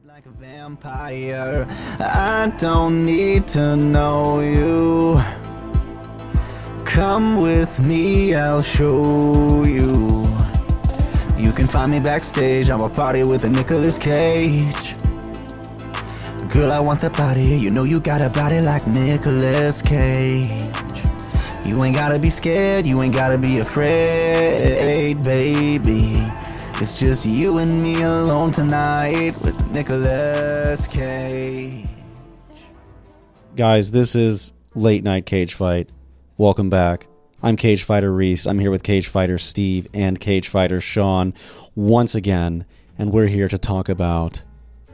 Like a vampire, I don't need to know you. Come with me, I'll show you. You can find me backstage, I'm a party with a Nic Cage. Girl, I want that body, you know you got a body like Nic Cage. You ain't gotta be scared, you ain't gotta be afraid, baby. It's just you and me alone tonight with Nic Cage. Guys, this is Late Night Cage Fight. Welcome back. I'm Cage Fighter Reese. I'm here with Cage Fighter Steve and Cage Fighter Sean once again, and we're here to talk about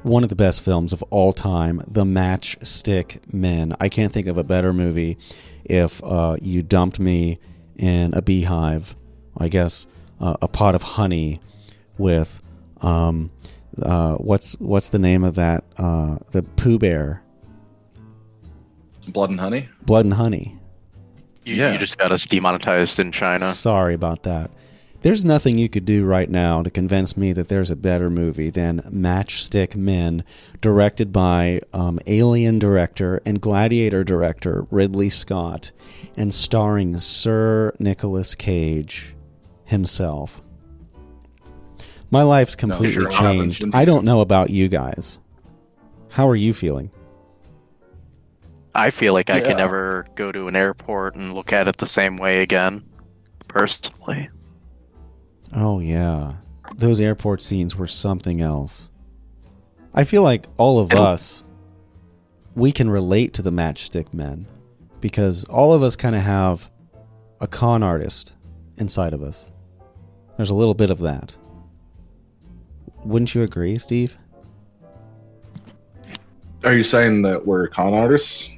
one of the best films of all time, The Matchstick Men. I can't think of a better movie if you dumped me in a beehive, I guess a pot of honey, with what's the name of that, the Pooh Bear? Blood and Honey? Blood and Honey. You just got us demonetized in China. Sorry about that. There's nothing you could do right now to convince me that there's a better movie than Matchstick Men, directed by Alien director and Gladiator director Ridley Scott, and starring Sir Nicolas Cage himself. My life's completely changed. I don't know about you guys. How are you feeling? I feel like I can never go to an airport and look at it the same way again, personally. Oh, yeah. Those airport scenes were something else. I feel like all of us, we can relate to the Matchstick Men, because all of us kind of have a con artist inside of us. There's a little bit of that. Wouldn't you agree, Steve? Are you saying that we're con artists?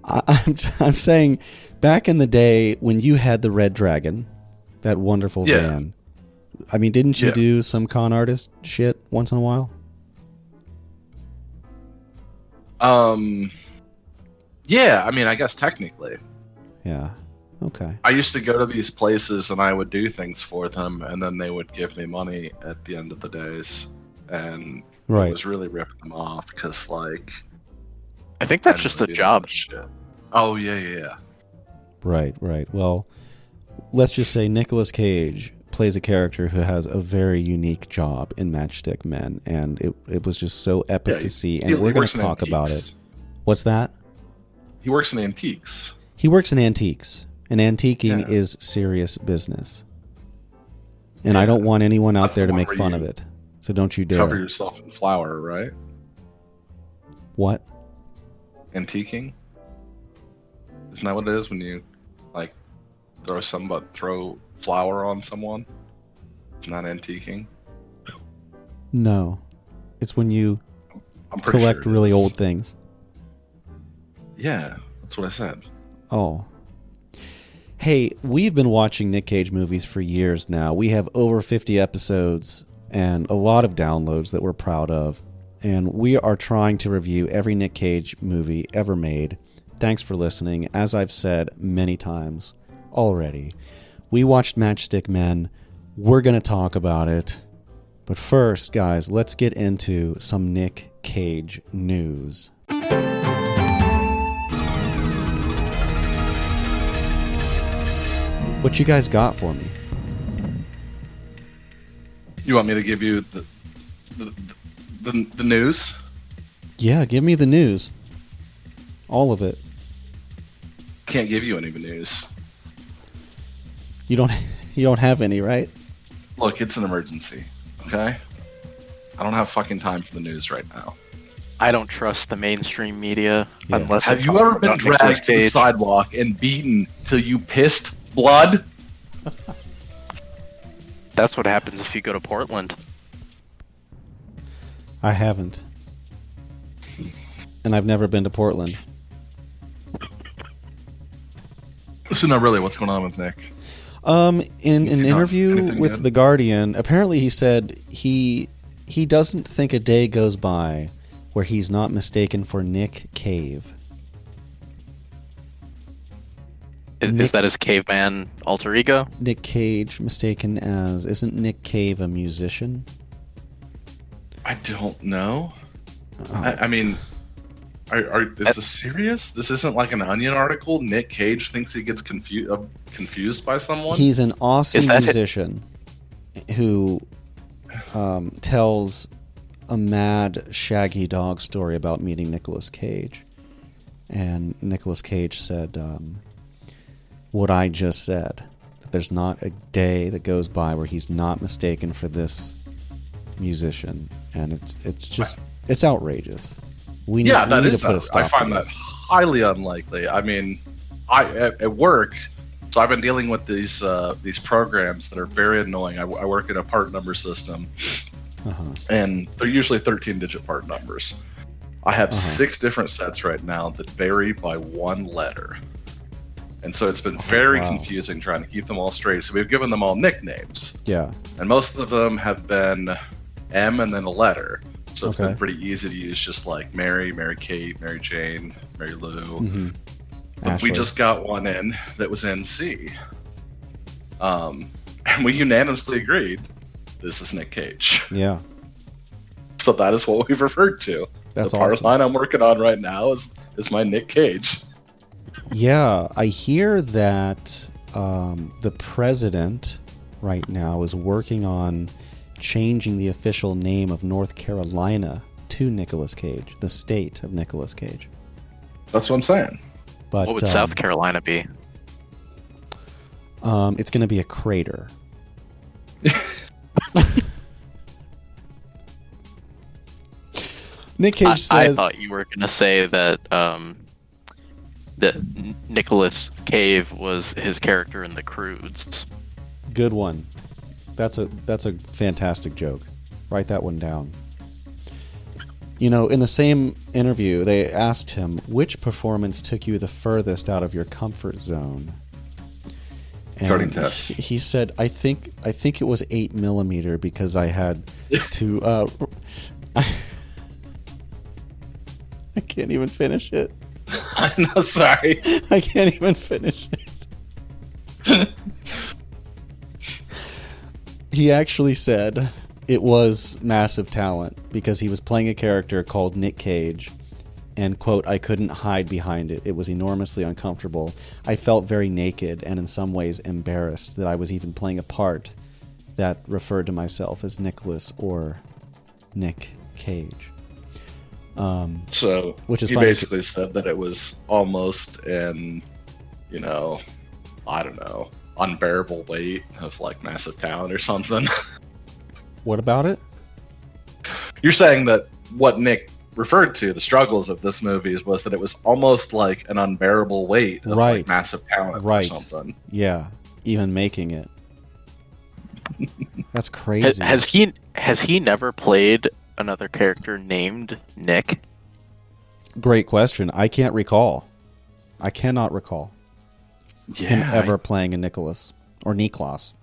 I'm saying back in the day when you had the Red Dragon, that wonderful van, I mean, didn't you do some con artist shit once in a while? Yeah, I mean, I guess technically. Yeah. Okay. I used to go to these places and I would do things for them, and then they would give me money at the end of the days, and I was really ripping them off because, like, I think that's just a job. Shit. Oh yeah. Right. Well, let's just say Nicolas Cage plays a character who has a very unique job in Matchstick Men, and it was just so epic to see, and we're going to talk about it. What's that? He works in antiques. He works in antiques. And antiquing is serious business. And I don't want anyone out there to make fun of it. So don't you dare. Cover yourself in flour, right? What? Antiquing? Isn't that what it is when you, like, throw flour on someone? It's not antiquing? No. It's when you collect really old things. Yeah, that's what I said. Oh. Hey, we've been watching Nic Cage movies for years now. We have over 50 episodes and a lot of downloads that we're proud of. And we are trying to review every Nic Cage movie ever made. Thanks for listening. As I've said many times already, we watched Matchstick Men. We're going to talk about it. But first, guys, let's get into some Nic Cage news. What you guys got for me? You want me to give you the news? Yeah, give me the news. All of it. Can't give you any of the news. You don't have any, right? Look, it's an emergency, okay? I don't have fucking time for the news right now. I don't trust the mainstream media unless. Have you ever been dragged to the sidewalk and beaten till you pissed blood? That's what happens if you go to Portland. I haven't. And I've never been to Portland. So not really, what's going on with Nick? In an interview with The Guardian, apparently he said he doesn't think a day goes by where he's not mistaken for Nic Cave. Is that his caveman alter ego? Nic Cage mistaken as... Isn't Nic Cave a musician? I don't know. I mean, is this serious? This isn't like an Onion article. Nic Cage thinks he gets confused by someone. He's an awesome musician who tells a mad Shaggy Dog story about meeting Nicolas Cage. And Nicolas Cage said what I just said, that there's not a day that goes by where he's not mistaken for this musician. And it's outrageous. We need to put a stop I find to that this. highly unlikely. I mean, at work, so I've been dealing with these programs that are very annoying. I work in a part number system, and they're usually 13-digit part numbers. I have 6 different sets right now that vary by 1 letter, and so it's been very confusing trying to keep them all straight. So we've given them all nicknames. Yeah, and most of them have been M and then a letter. So it's been pretty easy to use, just like Mary, Mary Kate, Mary Jane, Mary Lou. But we just got one in that was NC. And we unanimously agreed this is Nic Cage. Yeah. So that is what we've referred to. That's the part awesome. line I'm working on right now is my Nic Cage. Yeah, I hear that the president right now is working on changing the official name of North Carolina to Nicolas Cage, the state of Nicolas Cage. That's what I'm saying. But What would South Carolina be? it's going to be a crater. Nic Cage I says, thought you were going to say that that Nicolas Cage was his character in The Croods. "Good one. That's a fantastic joke. Write that one down." You know, in the same interview, they asked him, which performance took you the furthest out of your comfort zone? And Starting test. He said, I think it was 8mm because I had to... I can't even finish it. I'm not sorry. I can't even finish it. He actually said it was massive talent because he was playing a character called Nic Cage, and, quote, I couldn't hide behind it. It was enormously uncomfortable. I felt very naked and in some ways embarrassed that I was even playing a part that referred to myself as Nicholas or Nic Cage. So which is he funny. basically said that it was almost an, I don't know, unbearable weight of like massive talent or something. What about it? You're saying that what Nick referred to, the struggles of this movie, was that it was almost like an unbearable weight of like massive talent or something. Yeah, even making it. That's crazy. Has he never played another character named Nick? Great question. I can't recall. I cannot recall him ever playing a Nicholas or Niklas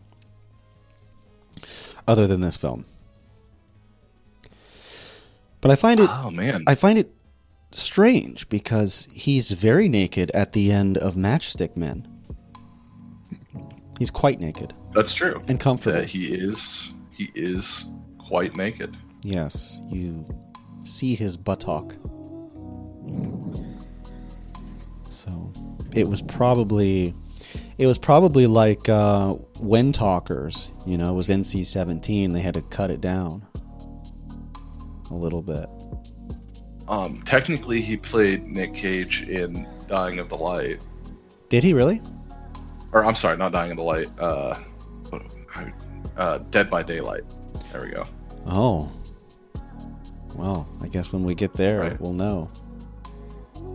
other than this film. But I find it I find it strange because he's very naked at the end of Matchstick Men. He's quite naked. That's true. And comfortable. He is quite naked. Yes, you see his buttock. So it was probably like When Talkers, it was NC-17. They had to cut it down a little bit. Technically, he played Nic Cage in Dying of the Light. Did he really? Or I'm sorry, not Dying of the Light. Dead by Daylight. There we go. Oh. Well, I guess when we get there, we'll know.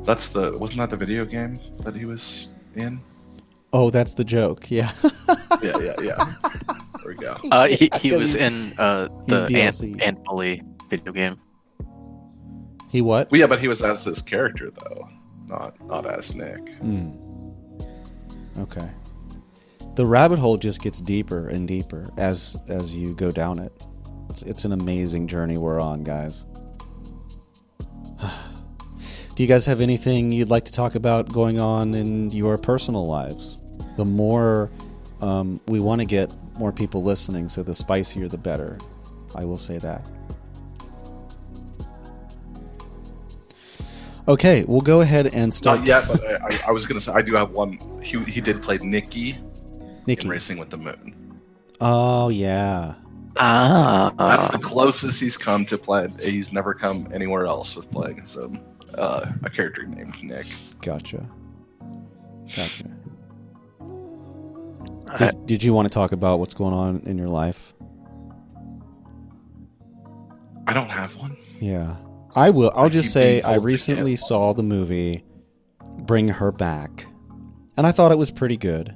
Wasn't that the video game that he was in? Oh, that's the joke. Yeah. Yeah. There we go. He was in the Ant Bully video game. He what? Well, yeah, but he was as his character though, not as Nick. Okay. The rabbit hole just gets deeper and deeper as you go down it. It's an amazing journey we're on, guys. Do you guys have anything you'd like to talk about going on in your personal lives? The more we want to get more people listening, so the spicier the better. I will say that. Okay, we'll go ahead and start. Not yet, but I was gonna say I do have one. He did play Nicky in Racing with the Moon. Oh yeah. That's the closest he's come to playing. He's never come anywhere else with playing some a character named Nick. Gotcha. Did you want to talk about what's going on in your life? I don't have one. Yeah. I will. I'll just say I recently saw the movie Bring Her Back, and I thought it was pretty good.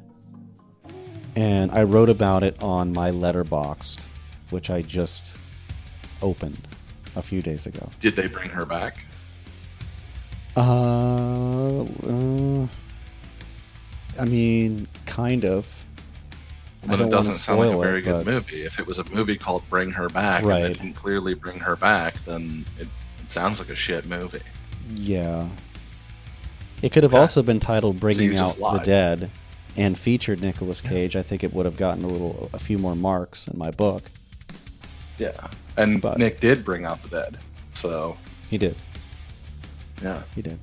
And I wrote about it on my Letterboxd, which I just opened a few days ago. Did they bring her back? I mean, kind of. But it doesn't sound like a very good movie. If it was a movie called Bring Her Back, right, and it didn't clearly bring her back, then it sounds like a shit movie. Yeah. It could have also been titled Bringing Out the Dead and featured Nicolas Cage. I think it would have gotten a few more marks in my book. Yeah. And Nick did bring out the dead. So he did. Yeah. He did.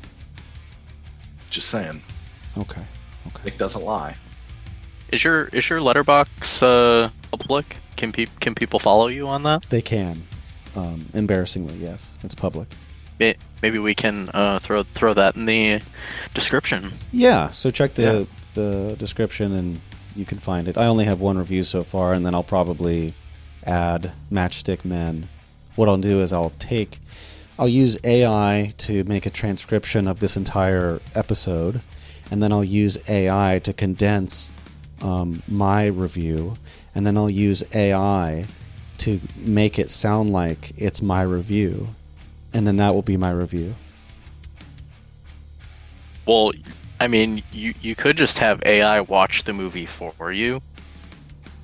Just saying. Okay. Nick doesn't lie. Is your letterbox public? Can people follow you on that? They can. Embarrassingly, yes. It's public. Maybe we can throw that in the description. Yeah, so check the description and you can find it. I only have one review so far, and then I'll probably add Matchstick Men. What I'll do is I'll use AI to make a transcription of this entire episode, and then I'll use AI to condense my review, and then I'll use AI to make it sound like it's my review, and then that will be my review. Well, I mean, you could just have AI watch the movie for you.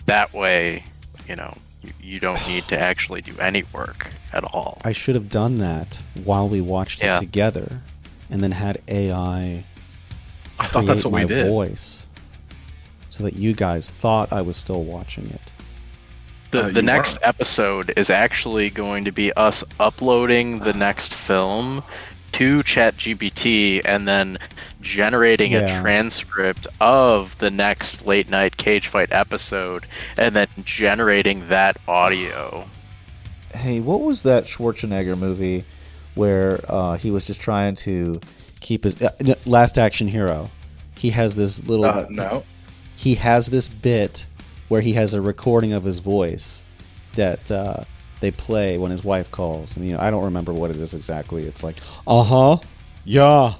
That way, you don't need to actually do any work at all. I should have done that while we watched it together, and then had AI I thought that's what we did. Voice, so that you guys thought I was still watching it. The next episode is actually going to be us uploading the next film to ChatGPT and then generating a transcript of the next late night cage fight episode and then generating that audio. Hey, what was that Schwarzenegger movie where he was just trying to keep his Last Action Hero? He has this little no. He has this bit where he has a recording of his voice that they play when his wife calls, and I don't remember what it is exactly. It's like, yeah,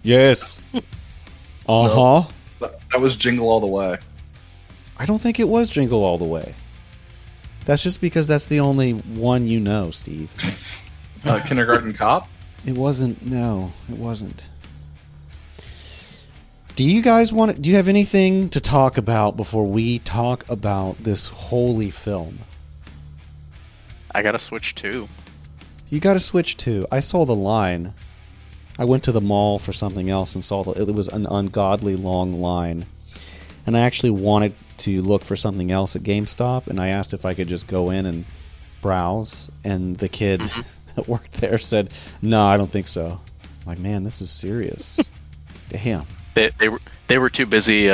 yes, No, that was Jingle All the Way. I don't think it was Jingle All the Way. That's just because that's the only one you know, Steve. Kindergarten Cop? It wasn't. No, it wasn't. Do you guys do you have anything to talk about before we talk about this holy film? I gotta switch too. You gotta switch too. I saw the line. I went to the mall for something else and saw it was an ungodly long line. And I actually wanted to look for something else at GameStop, and I asked if I could just go in and browse, and the kid that worked there said, "No, I don't think so." I'm like, man, this is serious. Damn. They were too busy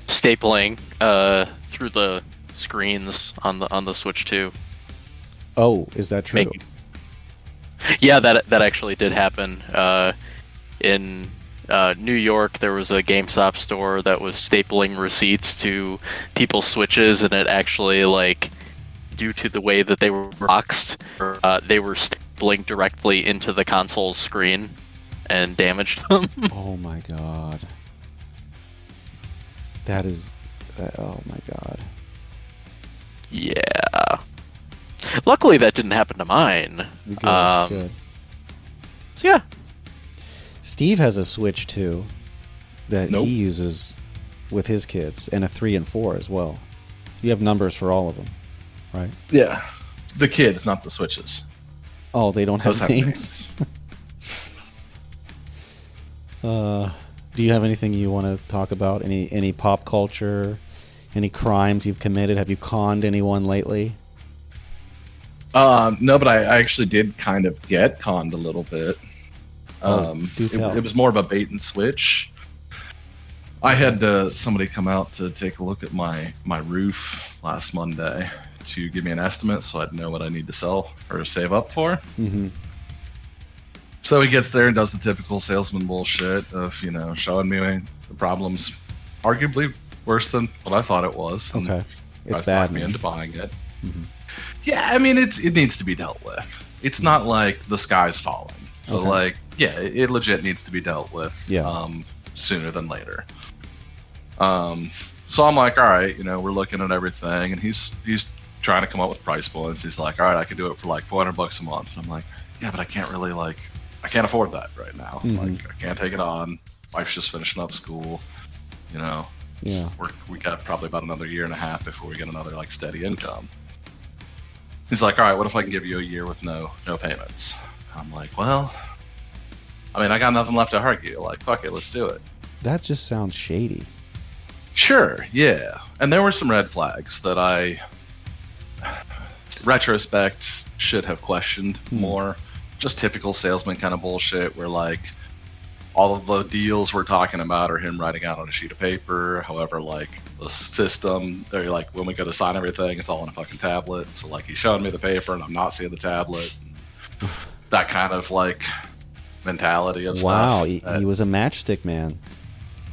stapling through the screens on the Switch 2. Oh, is that true? Yeah, that actually did happen. In New York, there was a GameStop store that was stapling receipts to people's Switches, and it actually, due to the way that they were boxed, they were stapling directly into the console's screen and damaged them. Oh my god. That is... oh my god. Yeah. Luckily that didn't happen to mine. Good. So yeah. Steve has a Switch too that he uses with his kids, and a 3 and 4 as well. You have numbers for all of them, right? Yeah. The kids, not the Switches. Oh, they don't have Those names? Do you have anything you want to talk about? Any pop culture? Any crimes you've committed? Have you conned anyone lately? No, but I actually did kind of get conned a little bit. Do tell. It was more of a bait and switch. I had somebody come out to take a look at my roof last Monday to give me an estimate so I'd know what I need to sell or save up for. Mm-hmm. So he gets there and does the typical salesman bullshit of, you know, showing me the problems, arguably worse than what I thought it was. Okay. It's tries to bad, talk me man. into buying it. Mm-hmm. Yeah, I mean, it needs to be dealt with. It's not like the sky's falling. But Okay. like, yeah, it legit needs to be dealt with sooner than later. So I'm like, all right, you know, we're looking at everything, and he's trying to come up with price points. He's like, all right, I can do it for like $400 a month. And I'm like, yeah, but I can't really I can't afford that right now. Mhm. Like, I can't take it on. Wife's just finishing up school. You know, Yeah. we got probably about another year and a half before we get another like steady income. He's like, all right, what if I can give you a year with no payments? I'm like, well, I mean, I got nothing left to argue. Like, fuck it, let's do it. That just sounds shady. Sure, yeah. And there were some red flags that I, retrospect, should have questioned more. Just typical salesman kind of bullshit where, like, all of the deals we're talking about are him writing out on a sheet of paper. However, like, the system, they're like, when we go to sign everything, it's all on a fucking tablet. So, like, he's showing me the paper and I'm not seeing the tablet. That kind of, like, mentality of Wow, stuff. he was a matchstick man.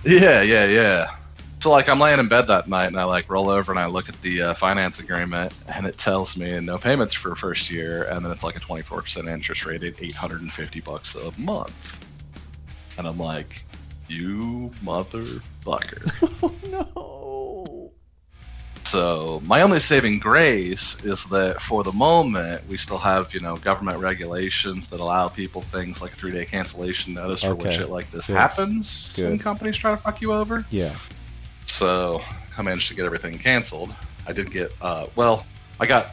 Yeah. So, like, I'm laying in bed that night, and I, like, roll over and I look at the finance agreement, and it tells me no payments for first year, and then it's, like, a 24% interest rate at $850 a month. And I'm like, you motherfucker. Oh, no. So, my only saving grace is that for the moment, we still have, you know, government regulations that allow people things like a 3-day cancellation notice for when Okay. shit like this Good. happens. Good. When companies try to fuck you over. Yeah. So I managed to get everything canceled. I did get, I got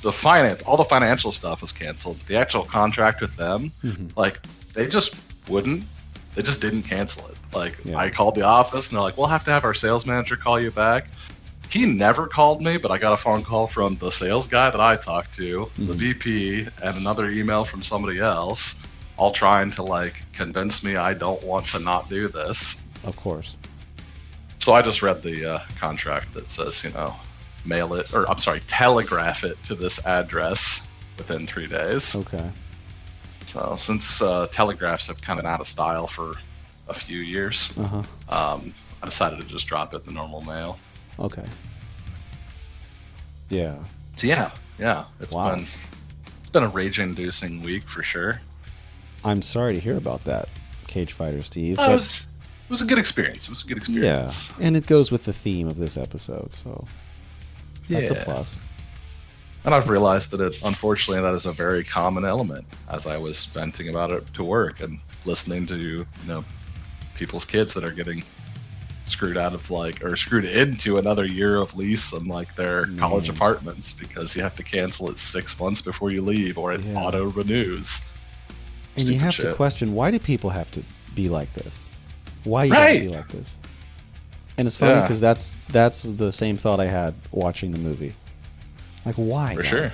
all the financial stuff was canceled. The actual contract with them, like, they just didn't cancel it. Like, Yeah. I called the office and they're like, we'll have to have our sales manager call you back. He never called me, but I got a phone call from the sales guy that I talked to, the VP, and another email from somebody else, all trying to, like, convince me I don't want to not do this. Of course. So I just read the contract that says, you know, telegraph it to this address within 3 days. Okay. So since telegraphs have kind of been out of style for a few years, Uh-huh. I decided to just drop it in the normal mail. Okay. Yeah. So yeah, it's Wow. been a rage-inducing week for sure. I'm sorry to hear about that, Cage Fighter Steve. It was a good experience. It was a good yeah, experience. and it goes with the theme of this episode, so that's a Yeah. plus. And I've realized that unfortunately, that is a very common element as I was venting about it to work and listening to, you know, people's kids that are getting screwed into another year of lease on like their college apartments because you have to cancel it 6 months before you leave or it Yeah. auto renews. And you Stupid have to shit. question, why do people have to be like this? Why you Right. gotta be like this? And it's funny Yeah. because that's the same thought I had watching the movie. Like, why? For guys? sure.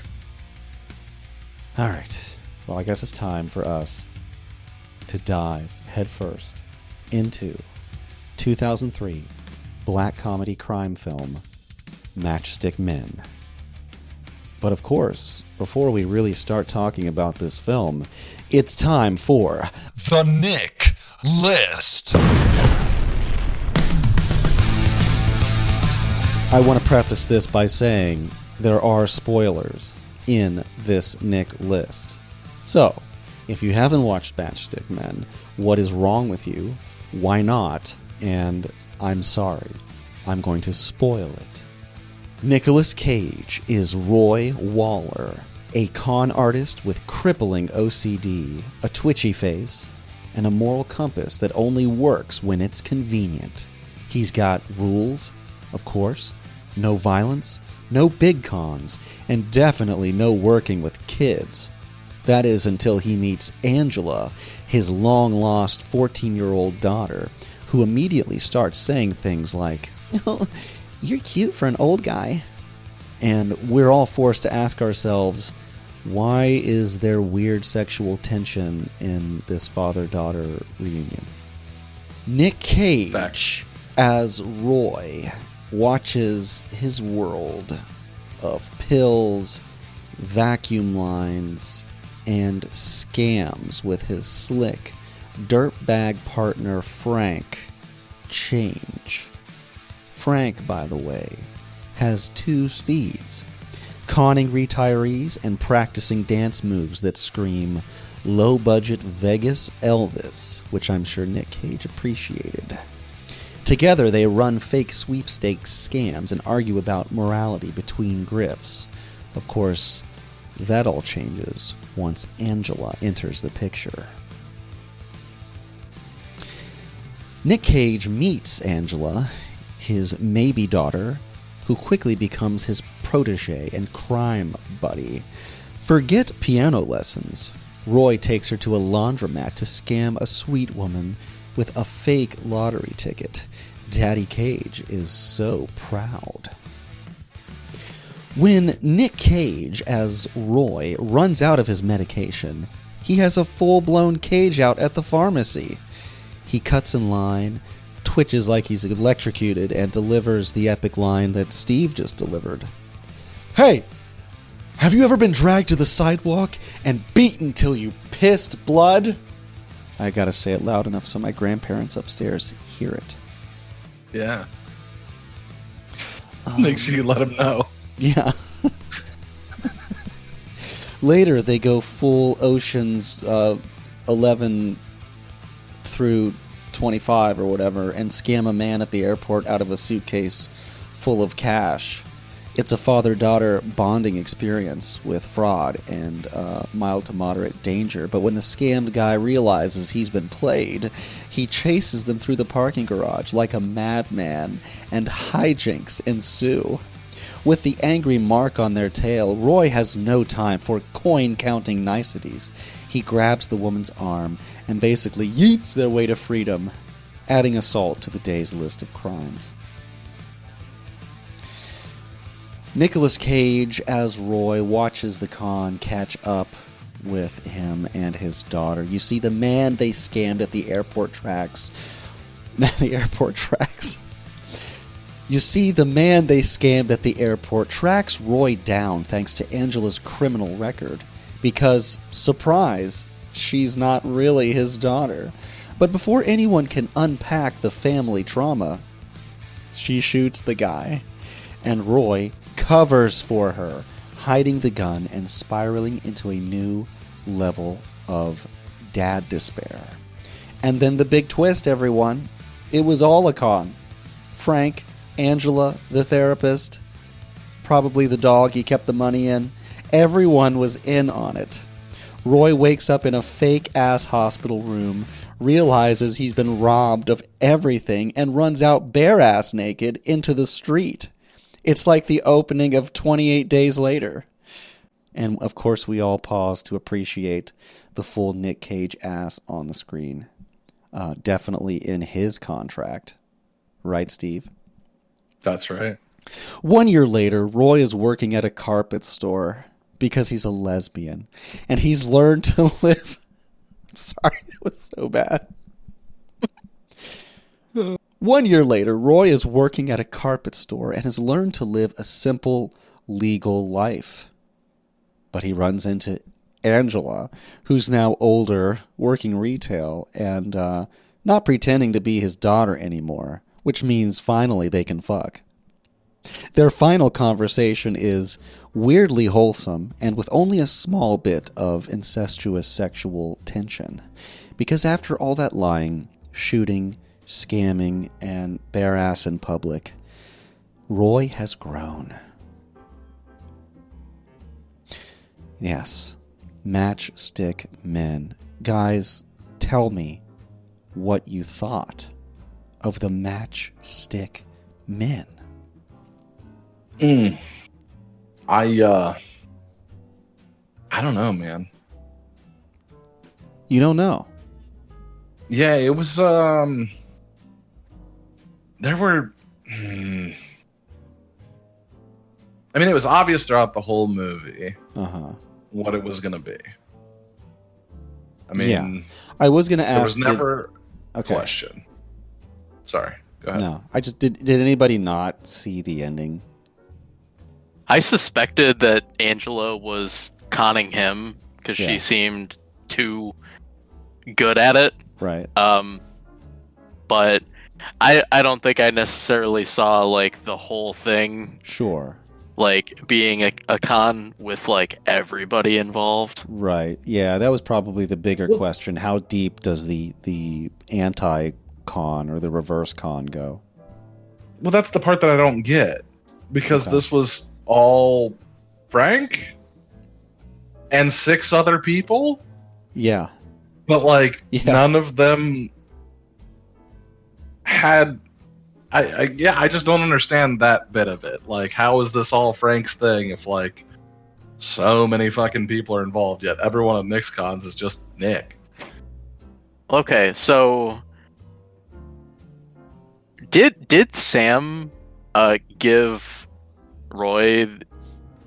All right. Well, I guess it's time for us to dive headfirst into 2003 black comedy crime film Matchstick Men. But of course, before we really start talking about this film, it's time for The Nic List. I want to preface this by saying there are spoilers in this Nic List. So, if you haven't watched Matchstick Men, what is wrong with you? Why not? And I'm sorry. I'm going to spoil it. Nicolas Cage is Roy Waller, a con artist with crippling OCD, a twitchy face, and a moral compass that only works when it's convenient. He's got rules, of course, no violence, no big cons, and definitely no working with kids. That is until he meets Angela, his long-lost 14-year-old daughter, who immediately starts saying things like, "Oh, you're cute for an old guy." And we're all forced to ask ourselves, Why is there weird sexual tension in this father-daughter reunion? Nic Cage, as Roy, watches his world of pills, vacuum lines, and scams with his slick dirtbag partner Frank change. Frank, by the way, has 2 speeds: conning retirees and practicing dance moves that scream low-budget Vegas Elvis, which I'm sure Nic Cage appreciated. Together, they run fake sweepstakes scams and argue about morality between grifts. Of course, that all changes once Angela enters the picture. Nic Cage meets Angela, his maybe daughter, who quickly becomes his protege and crime buddy. Forget piano lessons. Roy takes her to a laundromat to scam a sweet woman with a fake lottery ticket. Daddy Cage is so proud. When Nic Cage, as Roy, runs out of his medication, he has a full-blown cage out at the pharmacy. He cuts in line, twitches like he's electrocuted, and delivers the epic line that Steve just delivered. Hey! Have you ever been dragged to the sidewalk and beaten till you pissed blood? I gotta say it loud enough so my grandparents upstairs hear it. Yeah. Make sure you let them know. Yeah. Later, they go full Oceans 11 through 25 or whatever and scam a man at the airport out of a suitcase full of cash. It's a father-daughter bonding experience with fraud and mild to moderate danger. But when the scammed guy realizes he's been played, he chases them through the parking garage like a madman, and hijinks ensue. With the angry mark on their tail, Roy has no time for coin-counting niceties. He grabs the woman's arm and basically yeets their way to freedom, adding assault to the day's list of crimes. Nicolas Cage, as Roy, watches the con catch up with him and his daughter. You see the man they scammed at the airport tracks. You see the man they scammed at the airport tracks Roy down thanks to Angela's criminal record. Because, surprise, she's not really his daughter. But before anyone can unpack the family trauma, she shoots the guy. And Roy covers for her, hiding the gun and spiraling into a new level of dad despair. And then the big twist, everyone. It was all a con. Frank, Angela, the therapist, probably the dog he kept the money in. Everyone was in on it. Roy wakes up in a fake-ass hospital room, realizes he's been robbed of everything, and runs out bare-ass naked into the street. It's like the opening of 28 Days Later. And, of course, we all pause to appreciate the full Nic Cage ass on the screen. Definitely in his contract. Right, Steve? That's right. 1 year later, Roy is working at a carpet store because he's a lesbian. And he's learned to live... I'm sorry, that was so bad. 1 year later, Roy is working at a carpet store and has learned to live a simple, legal life. But he runs into Angela, who's now older, working retail, and not pretending to be his daughter anymore, which means finally they can fuck. Their final conversation is weirdly wholesome and with only a small bit of incestuous sexual tension. Because after all that lying, shooting, scamming, and bare ass in public, Roy has grown. Yes, Matchstick Men. Guys, tell me what you thought of the Matchstick Men. I don't know, man. You don't know? Yeah, it was there were I mean, it was obvious throughout the whole movie. Uh-huh. what it was going to be. I mean, Yeah. I was going to there ask. was never a okay. question. Sorry, go ahead. No, I just did anybody not see the ending? I suspected that Angela was conning him because Yeah. she seemed too good at it. Right. But I don't think I necessarily saw like the whole thing Sure. like being a con with like everybody involved. Right. Yeah, that was probably the bigger question. How deep does the anti-con or the reverse con go? Well, that's the part that I don't get, because Okay. this was all Frank and 6 other people, Yeah. but like Yeah. none of them had. I just don't understand that bit of it. Like, how is this all Frank's thing if like so many fucking people are involved, yet every one of Nick's cons is just Nick? Okay, so did Sam give Roy,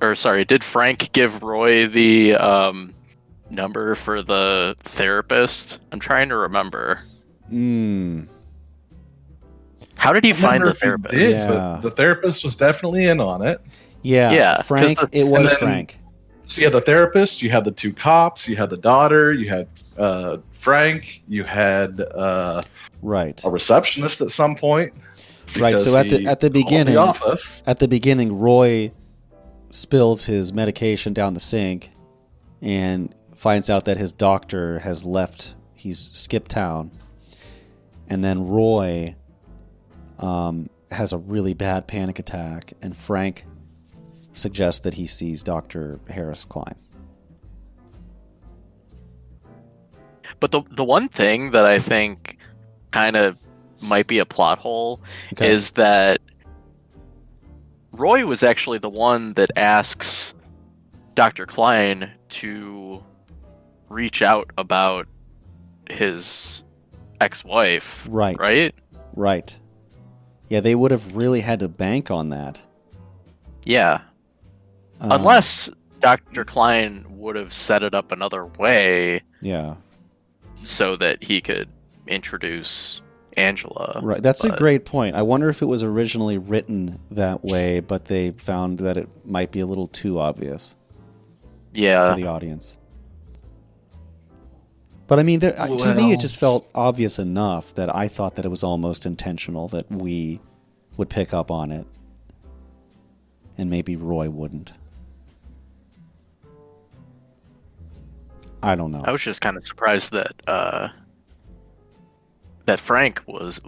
or sorry, did Frank give Roy the number for the therapist? I'm trying to remember. How did he find the therapist? Did, Yeah. but the therapist was definitely in on it. Yeah. Yeah, 'cause Frank. It was and then- Frank. So you had the therapist, you had the 2 cops, you had the daughter, you had Frank, you had Right. a receptionist at some point. Right. So because at the he called beginning, the office. at the beginning, Roy spills his medication down the sink and finds out that his doctor has left. He's skipped town, and then Roy has a really bad panic attack, and Frank suggests that he sees Dr. Harris Klein. But the one thing that I think kind of might be a plot hole Okay. is that Roy was actually the one that asks Dr. Klein to reach out about his ex-wife, Right. right? Right. Yeah, they would have really had to bank on that. Yeah. Um, Unless Dr. Klein would have set it up another way Yeah. so that he could introduce Angela. Right. That's a but- great point. I wonder if it was originally written that way, but they found that it might be a little too obvious to Yeah. the audience. But I mean, to me, it just felt obvious enough that I thought that it was almost intentional that we would pick up on it, and maybe Roy wouldn't. I don't know. I was just kind of surprised that that Frank was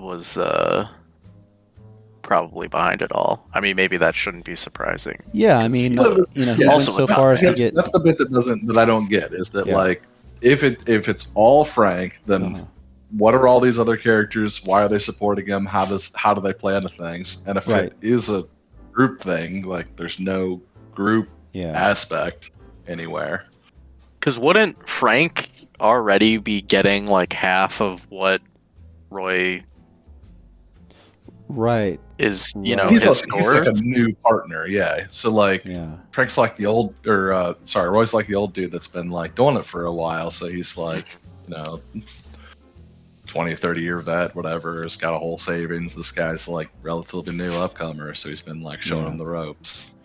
probably behind it all. I mean, maybe that shouldn't be surprising. Yeah, I mean, he went Also so with far as to That's- get. That's the bit that I don't get, is that Yeah. like if it's all Frank, then Uh-huh. what are all these other characters? Why are they supporting him? How do they play into things? And if Right. it is a group thing, like there's no group Yeah. aspect anywhere. Because wouldn't Frank already be getting like half of what Roy Right. is, Right. He's his like score? a new partner, yeah. So like Yeah. Frank's like the old, Roy's like the old dude that's been like doing it for a while. So he's like, 20, 30 year vet, whatever. Has got a whole savings. This guy's like relatively new upcomer, so he's been like showing Yeah. him the ropes.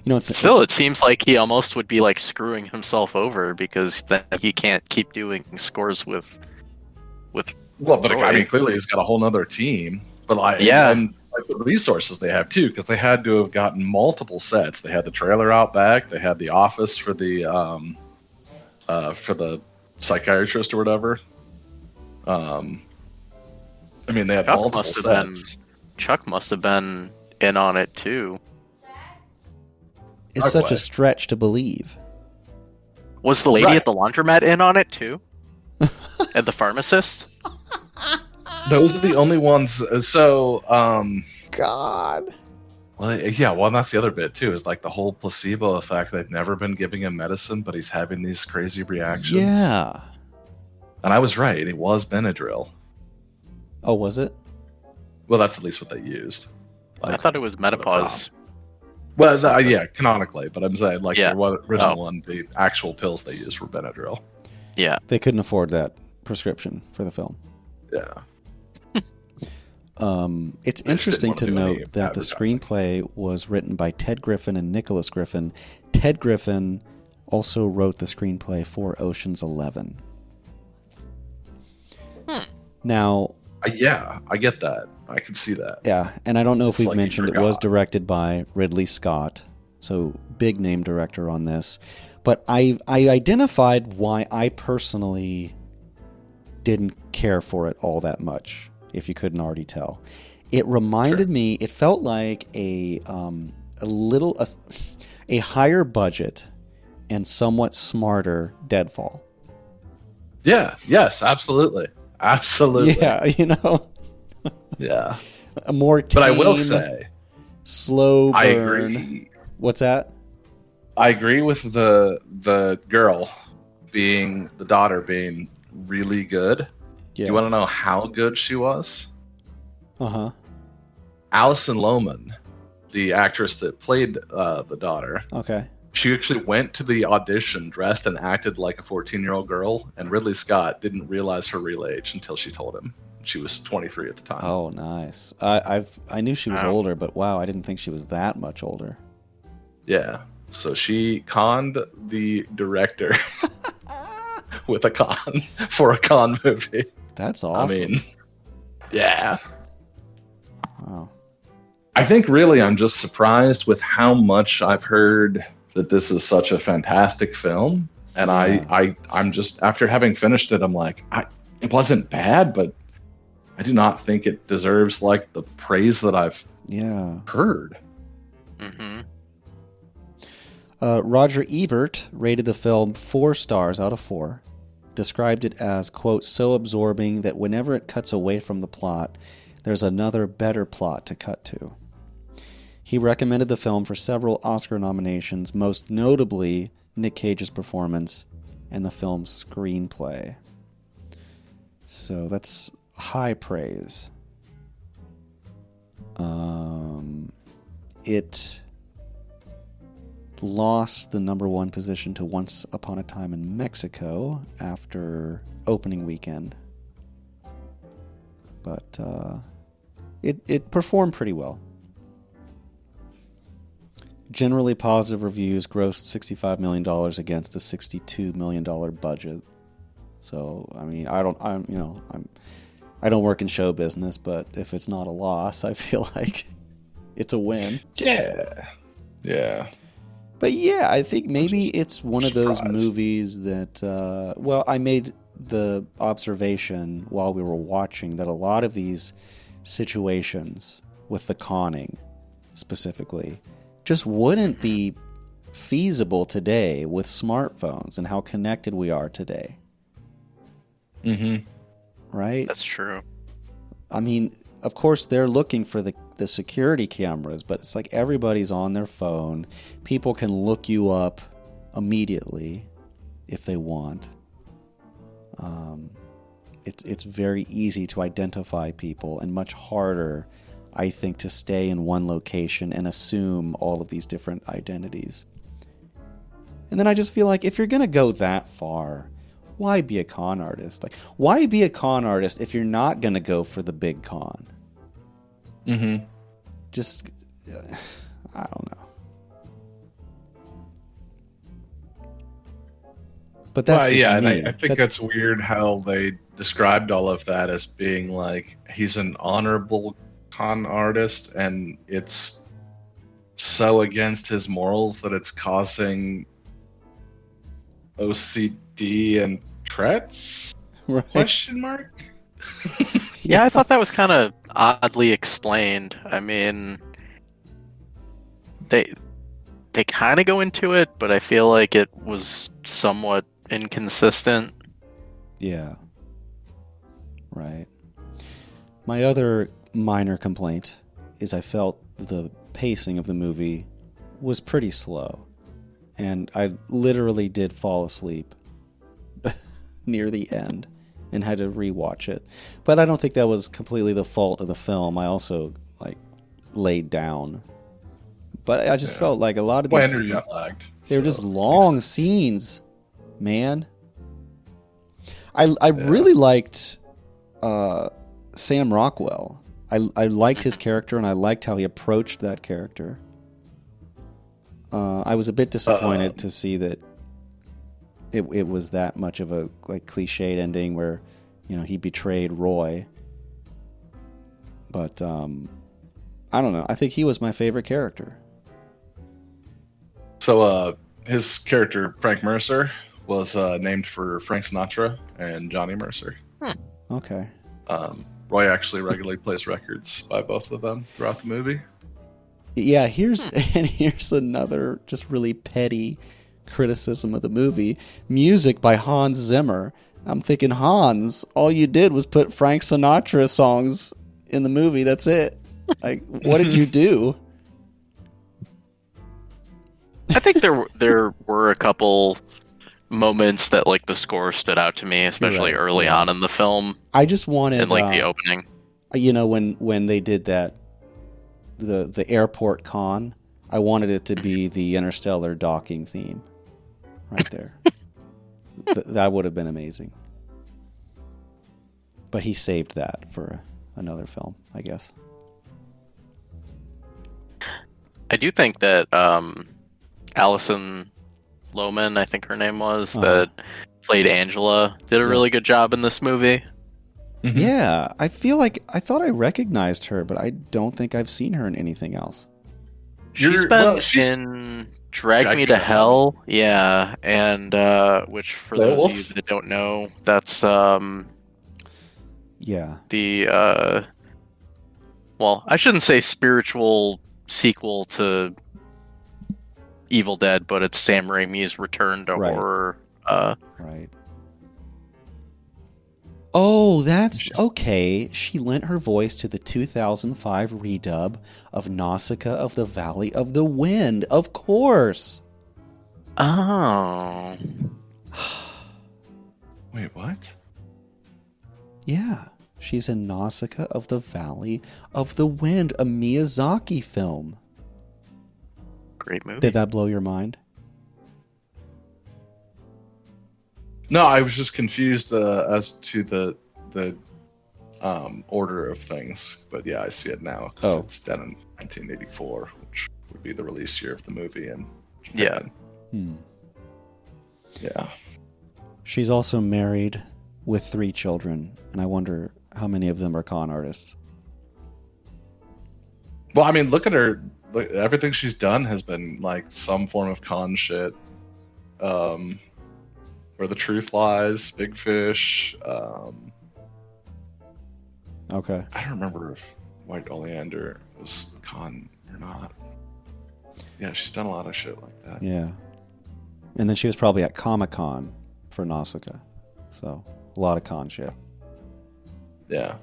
It's Still, it seems like he almost would be like screwing himself over because then he can't keep doing scores with. Well, but I Roy. mean, clearly he's got a whole nother team. But like, Yeah. and like the resources they have too, because they had to have gotten multiple sets. They had the trailer out back. They had the office for the psychiatrist or whatever. I mean, they had Chuck multiple must have been- sets. Chuck must have been in on it too. It's such a Likewise. stretch to believe. Was the lady Right. at the laundromat in on it too? And the pharmacist? Those are the only ones. So, God. well, yeah. Well, and that's the other bit too. Is like the whole placebo effect. They've never been giving him medicine, but he's having these crazy reactions. Yeah. And I was right. It was Benadryl. Oh, was it? Well, that's at least what they used. I thought it was menopause. Well, yeah, canonically, but I'm saying like Yeah. the original one, the actual pills they used were Benadryl. Yeah. They couldn't afford that prescription for the film. Yeah. It's They just interesting to didn't wanna do any note that the advertising. screenplay was written by Ted Griffin and Nicholas Griffin. Ted Griffin also wrote the screenplay for Ocean's 11. Now, Yeah, I get that. I can see that. yeah, and I don't know if It's we've like you mentioned it was forgot. directed by Ridley Scott, so big name director on this. But I identified why I personally didn't care for it all that much, if you couldn't already tell. It reminded me, it felt like a higher budget and somewhat smarter Deadfall. Yeah. Yes. Absolutely. Absolutely. Yeah, you know, Yeah. a more tame, But I will say, slow burn. I agree. What's that? I agree with the girl being the daughter being really good. Yeah. You want to know how good she was? Uh-huh. Alison Lohman, the actress that played the daughter, Okay. she actually went to the audition dressed and acted like a 14-year-old girl, and Ridley Scott didn't realize her real age until she told him. She was 23 at the time. Oh, nice. I knew she was Wow. older, but wow, I didn't think she was that much older. Yeah. So she conned the director with a con for a con movie. That's awesome. I mean, yeah. Wow. I think really I'm just surprised with how much I've heard that this is such a fantastic film. And Yeah. I'm just, after having finished it, I'm like, it wasn't bad, but I do not think it deserves like the praise that I've Yeah. heard. Mm-hmm. Roger Ebert rated the film 4 stars out of 4. Described it as, quote, so absorbing that whenever it cuts away from the plot, there's another better plot to cut to. He recommended the film for several Oscar nominations, most notably Nic Cage's performance and the film's screenplay. So that's high praise. It lost the number 1 position to Once Upon a Time in Mexico after opening weekend. But it performed pretty well. Generally positive reviews, grossed $65 million against a $62 million budget. So, I mean, I don't work in show business, but if it's not a loss, I feel like it's a win. Yeah. Yeah. But yeah, I think maybe it's one of those surprised. movies that, I made the observation while we were watching that a lot of these situations with the conning specifically just wouldn't be feasible today with smartphones and how connected we are today. Mm-hmm. Right? That's true. I mean, of course, they're looking for the security cameras, but it's like everybody's on their phone. People can look you up immediately if they want. It's very easy to identify people and much harder, I think, to stay in one location and assume all of these different identities. And then I just feel like if you're going to go that far, why be a con artist? Like, why be a con artist if you're not going to go for the big con? Mm-hmm. Just, I don't know. But that's just yeah, and me. I think that's weird how they described all of that as being like he's an honorable con artist, and it's so against his morals that it's causing OCD and Tourette's? Right. Question mark? Yeah, I thought that was kind of oddly explained. I mean, they kind of go into it, but I feel like it was somewhat inconsistent. Yeah. Right. My other minor complaint is I felt the pacing of the movie was pretty slow. And I literally did fall asleep near the end and had to rewatch it. But I don't think that was completely the fault of the film. I also laid down But I just felt like a lot of Well, these and you're scenes, jet lagged. they were just long scenes, man. I really liked Sam Rockwell. I liked his character, and I liked how he approached that character. I was a bit disappointed to see that it was that much of a like cliched ending where, you know, he betrayed Roy. But I don't know. I think he was my favorite character. So his character Frank Mercer was named for Frank Sinatra and Johnny Mercer. Okay. Roy actually regularly plays records by both of them throughout the movie. Yeah, here's another just really petty criticism of the movie. Music by Hans Zimmer. I'm thinking, Hans, all you did was put Frank Sinatra songs in the movie. That's it. Like, what did you do? I think there were a couple moments that like the score stood out to me, especially early on in the film. I just wanted, in like the opening. You know, when they did that, the airport con, I wanted it to be the Interstellar docking theme, right there. That would have been amazing. But he saved that for another film, I guess. I do think that Alison Lohman, I think her name was, that played Angela, did a really good job in this movie. Yeah, I feel like I thought I recognized her, but I don't think I've seen her in anything else. She's been in Drag Me to Hell, yeah, and which for those of you that don't know, that's the well, I shouldn't say spiritual sequel to Evil Dead, but it's Sam Raimi's return to horror. Right. Oh, that's okay. She lent her voice to the 2005 redub of Nausicaa of the Valley of the Wind. Of course. Oh. Wait, what? Yeah. She's in Nausicaa of the Valley of the Wind, a Miyazaki film. Great movie. Did that blow your mind? No, I was just confused as to the order of things. But yeah, I see it now. It's done in 1984, which would be the release year of the movie in Japan. Yeah. She's also married with 3 children, and I wonder how many of them are con artists. Well, I mean, look at her. Everything she's done has been like some form of con shit. Where the Truth Lies, Big Fish. Okay. I don't remember if White Oleander was con or not. Yeah, she's done a lot of shit like that. Yeah. And then she was probably at Comic-Con for Nausicaa. So, a lot of con shit. Yeah.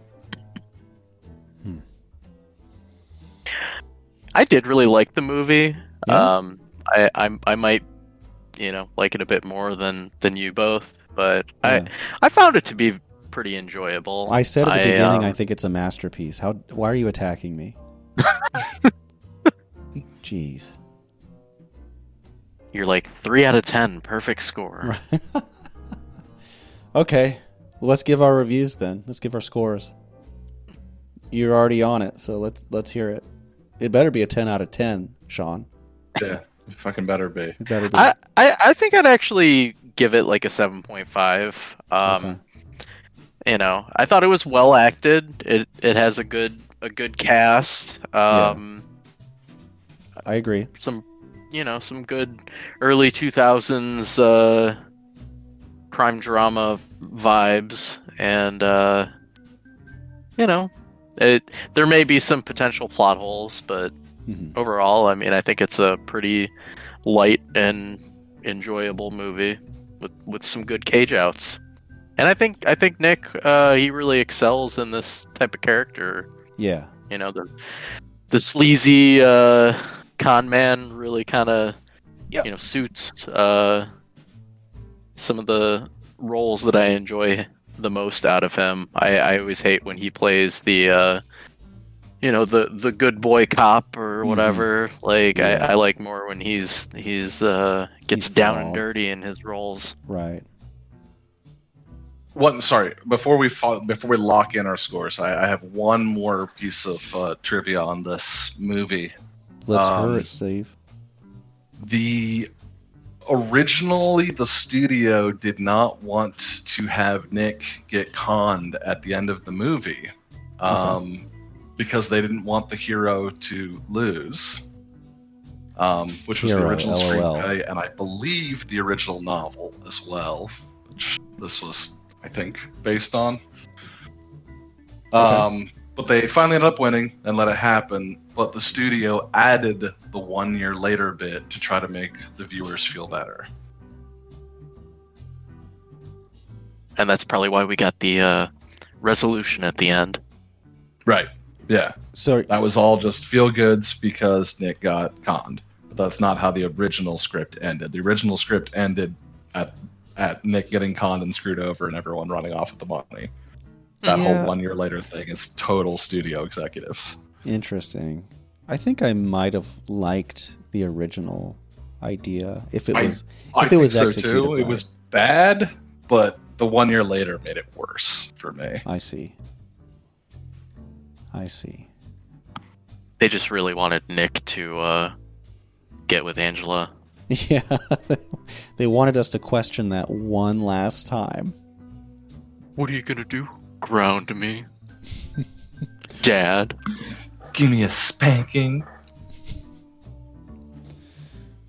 I did really like the movie. Yeah. I might, like it a bit more than you both, but I found it to be pretty enjoyable. I said at the beginning, I think it's a masterpiece. Why are you attacking me? Jeez. You're like 3 out of 10, perfect score. Okay, well, let's give our reviews then. Let's give our scores. You're already on it, so let's hear it. It better be a 10 out of 10, Sean. Yeah, it fucking better be. It better be. I think I'd actually give it like a 7.5. Okay. I thought it was well acted. It has a good cast. I agree. Some good early 2000s crime drama vibes, and there may be some potential plot holes, but overall, I mean, I think it's a pretty light and enjoyable movie with some good Cage outs. And I think Nic, he really excels in this type of character. Yeah. The sleazy con man really kind of suits some of the roles that I enjoy the most out of him. I always hate when he plays the the good boy cop or whatever. Like I like more when he's gets down and flawed. dirty in his roles. Right. Sorry, before we lock in our scores, I have one more piece of trivia on this movie. Let's hear it, Steve. Originally, the studio did not want to have Nick get conned at the end of the movie, because they didn't want the hero to lose, which was the original screenplay, and I believe the original novel as well, which this was, I think, based on. But they finally ended up winning and let it happen. But the studio added the 1 year later bit to try to make the viewers feel better. And that's probably why we got the resolution at the end. Right. Yeah. So that was all just feel goods because Nick got conned. But that's not how the original script ended. The original script ended at Nick getting conned and screwed over and everyone running off with the money. That whole 1 year later thing is total studio executives. Interesting. I think I might have liked the original idea if it was executed. Too. It was bad, but the 1 year later made it worse for me. I see. They just really wanted Nick to get with Angela. Yeah. They wanted us to question that one last time. What are you gonna do? Ground me? Dad? Give me a spanking.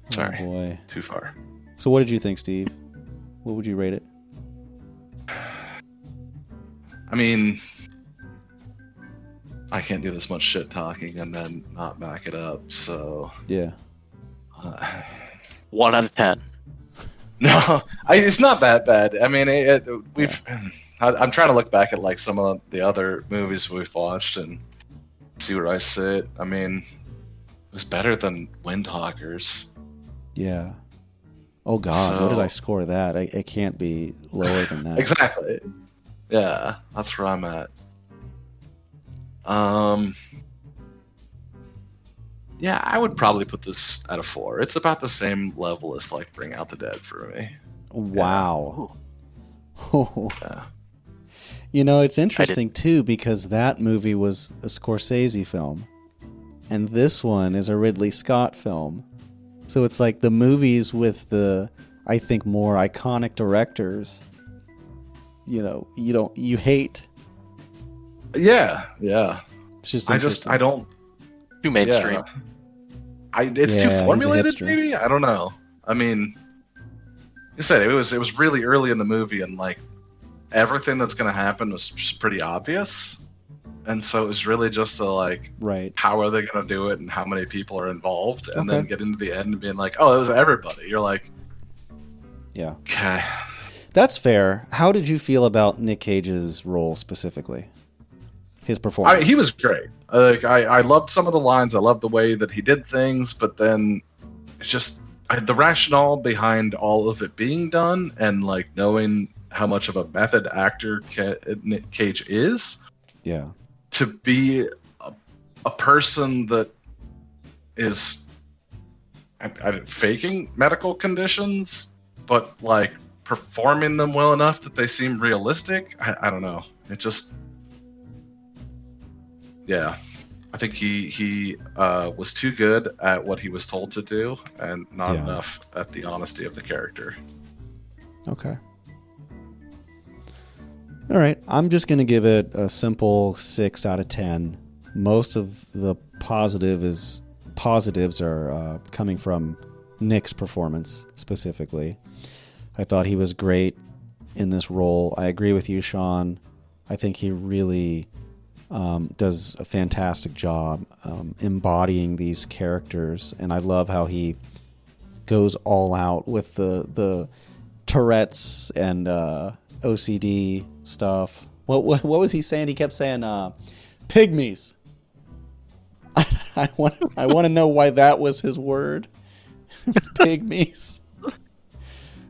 Sorry. Oh boy. Too far. So what did you think, Steve? What would you rate it? I mean, I can't do this much shit talking and then not back it up, so... Yeah. 1 out of 10. No, it's not that bad. I mean, I'm trying to look back at like some of the other movies we've watched and see where I sit. I mean, it was better than Windtalkers. Yeah. Oh God, what did I score that? It can't be lower than that. Exactly. Yeah, that's where I'm at. Yeah, I would probably put this at a 4. It's about the same level as like Bring Out the Dead for me. Wow. Yeah. You know, it's interesting too because that movie was a Scorsese film, and this one is a Ridley Scott film. So it's like the movies with the, I think, more iconic directors. You hate. Yeah. It's just interesting. I don't. Too mainstream. Yeah. It's too he's a formulated, hipster. maybe? I don't know. I mean, like I said, it was really early in the movie, and like everything that's going to happen was just pretty obvious. And so it was really just like, right. How are they going to do it, and how many people are involved, and then get into the end and being like, oh, it was everybody. You're like, yeah, okay, that's fair. How did you feel about Nic Cage's role specifically? His performance. He was great. Like I loved some of the lines. I loved the way that he did things, but then it's just the rationale behind all of it being done, and like knowing how much of a method actor Nic Cage is. Yeah. To be a person that is faking medical conditions, but like performing them well enough that they seem realistic. I don't know. It just. Yeah, I think he was too good at what he was told to do, and not enough at the honesty of the character. Okay. All right, I'm just going to give it a simple 6 out of 10. Most of the positives are coming from Nick's performance specifically. I thought he was great in this role. I agree with you, Sean. I think he really does a fantastic job embodying these characters, and I love how he goes all out with the Tourette's and OCD stuff. What was he saying? He kept saying pygmies. I want to know why that was his word. Pygmies.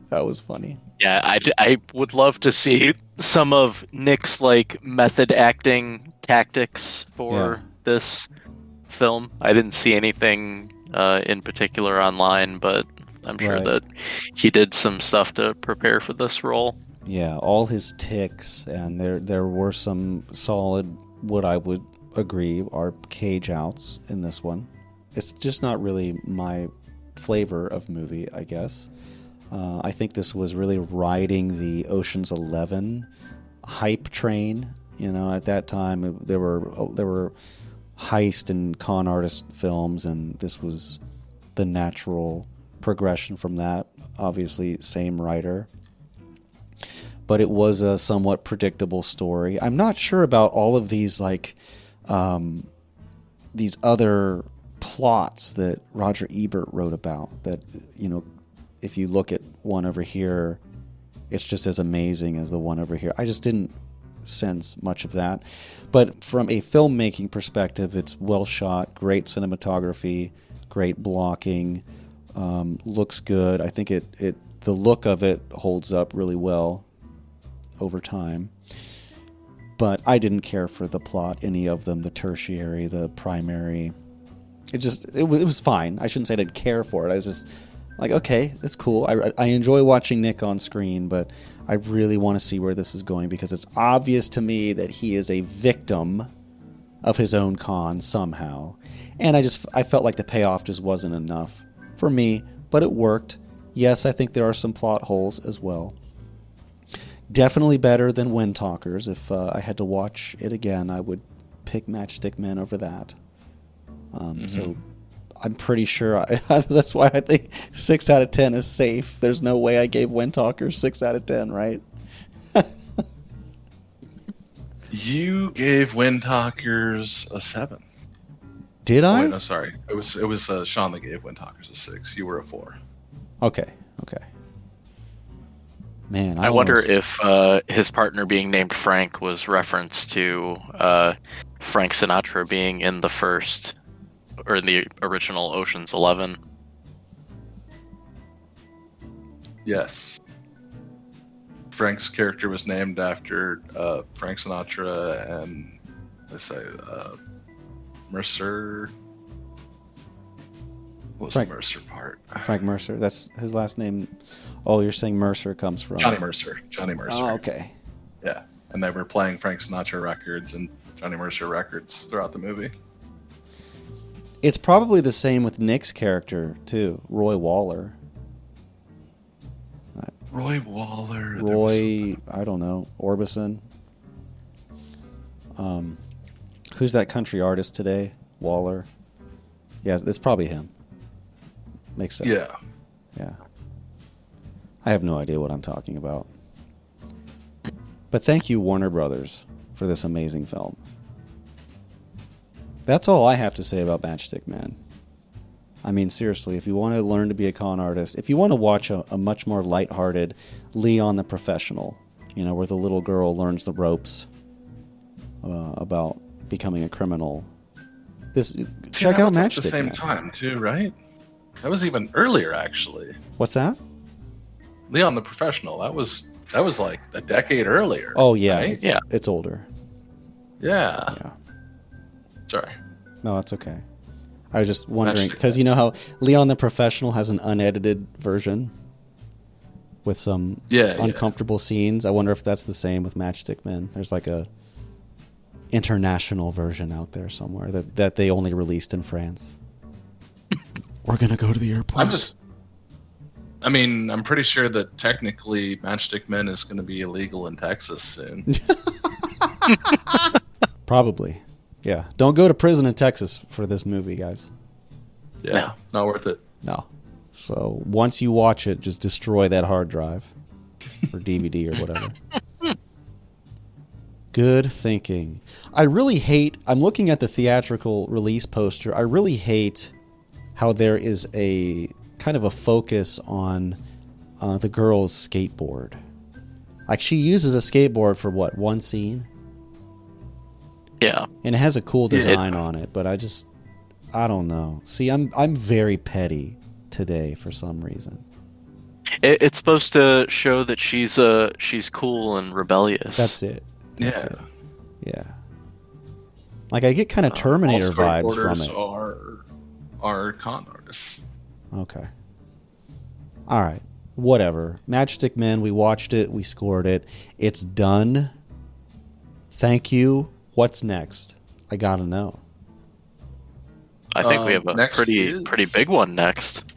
That was funny. Yeah, I would love to see some of Nick's like method acting tactics for this film. I didn't see anything in particular online, but I'm sure Right. that he did some stuff to prepare for this role. Yeah, all his ticks, and there were some solid, what I would agree, are Cage outs in this one. It's just not really my flavor of movie, I guess. I think this was really riding the Ocean's 11 hype train. You know, at that time there were heist and con artist films, and this was the natural progression from that. Obviously, same writer, but it was a somewhat predictable story. I'm not sure about all of these these other plots that Roger Ebert wrote about. That, you know, if you look at one over here, it's just as amazing as the one over here. I just didn't sense much of that. But from a filmmaking perspective, it's well shot, great cinematography, great blocking, looks good. I think the look of it holds up really well over time. But I didn't care for the plot, any of them, the tertiary, the primary. It was fine. I shouldn't say I didn't care for it. I was just like, okay, that's cool. I enjoy watching Nick on screen, but I really want to see where this is going, because it's obvious to me that he is a victim of his own con somehow. And I felt like the payoff just wasn't enough for me, but it worked. Yes, I think there are some plot holes as well. Definitely better than Wind Talkers. If I had to watch it again, I would pick Matchstick Men over that. So I'm pretty sure that's why I think 6 out of 10 is safe. There's no way I gave Wind Talkers 6 out of 10, right? You gave Wind Talkers a 7. Did I? Wait, no, sorry. It was Sean that gave Wind Talkers a 6. You were a 4. Okay. Man, I wonder if his partner being named Frank was reference to Frank Sinatra being in the first, or in the original Ocean's 11. Yes. Frank's character was named after Frank Sinatra and, let's say, Mercer. What was the Mercer part? Frank Mercer. That's his last name. Oh, you're saying Mercer comes from Johnny Mercer. Johnny Mercer. Oh, okay. Yeah, and they were playing Frank Sinatra records and Johnny Mercer records throughout the movie. It's probably the same with Nick's character too, Roy Waller. Roy Waller. I don't know, Orbison. Who's that country artist today? Waller. Yeah, it's probably him. Makes sense. Yeah. I have no idea what I'm talking about. But thank you, Warner Brothers, for this amazing film. That's all I have to say about Matchstick Men. I mean, seriously, if you want to learn to be a con artist, if you want to watch a much more lighthearted Leon the Professional, you know, where the little girl learns the ropes about becoming a criminal, check out Matchstick at the same Men. time, too, right? That was even earlier, actually. What's that? Leon the Professional. That was like a decade earlier. Oh yeah, right? It's older. Yeah. Sorry. No, that's okay. I was just wondering, because you know how Leon the Professional has an unedited version with some uncomfortable scenes. I wonder if that's the same with Matchstick Men. There's like a international version out there somewhere that they only released in France. We're gonna go to the airport. I'm pretty sure that technically Matchstick Men is going to be illegal in Texas soon. Probably. Yeah. Don't go to prison in Texas for this movie, guys. Yeah. Not worth it. No. So once you watch it, just destroy that hard drive or DVD or whatever. Good thinking. I'm looking at the theatrical release poster. I really hate how there is a kind of a focus on the girl's skateboard. Like, she uses a skateboard for one scene? Yeah. And it has a cool design on it, but I don't know. See, I'm very petty today for some reason. It's supposed to show that she's cool and rebellious. That's it. Yeah. Yeah. Like, I get kind of Terminator all vibes from skateboarders it. are con artists. Okay. All right. Whatever. Matchstick Men, we watched it. We scored it. It's done. Thank you. What's next? I gotta know. I think we have a next pretty big one next.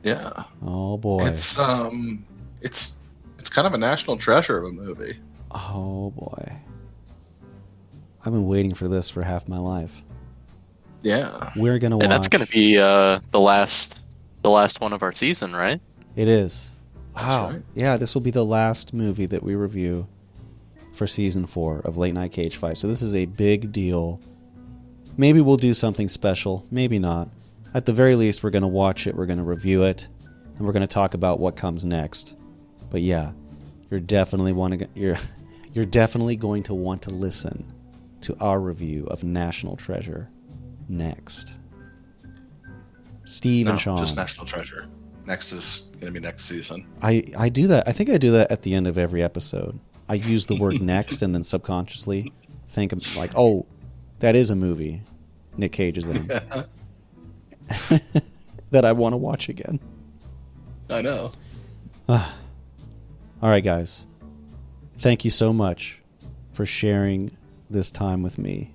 Yeah. Oh boy. It's kind of a national treasure of a movie. Oh boy. I've been waiting for this for half my life. Yeah. We're gonna watch. And that's going to be the last one of our season, right? It is. Wow. right. Yeah, this will be the last movie that we review for season 4 of Late Night Cage Fight. So this is a big deal. Maybe we'll do something special. Maybe not. At the very least, we're going to watch it. We're going to review it, and we're going to talk about what comes next. But yeah, you're definitely going to want to listen to our review of National Treasure next. Steve and Sean. Just National Treasure. Next is going to be next season. I do that. I think I do that at the end of every episode. I use the word next and then subconsciously think of like, oh, that is a movie Nic Cage is in that I want to watch again. I know. All right, guys. Thank you so much for sharing this time with me.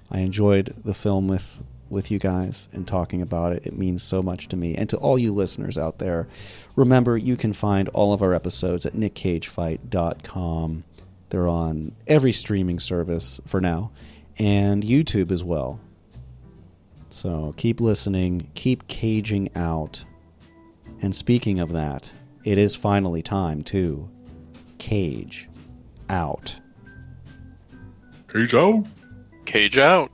I enjoyed the film with you guys and talking about it. It means so much to me. And to all you listeners out there, remember, you can find all of our episodes at niccagefight.com. They're on every streaming service for now, and YouTube as well. So keep listening, keep caging out. And speaking of that, it is finally time to cage out. Cage out. Cage out.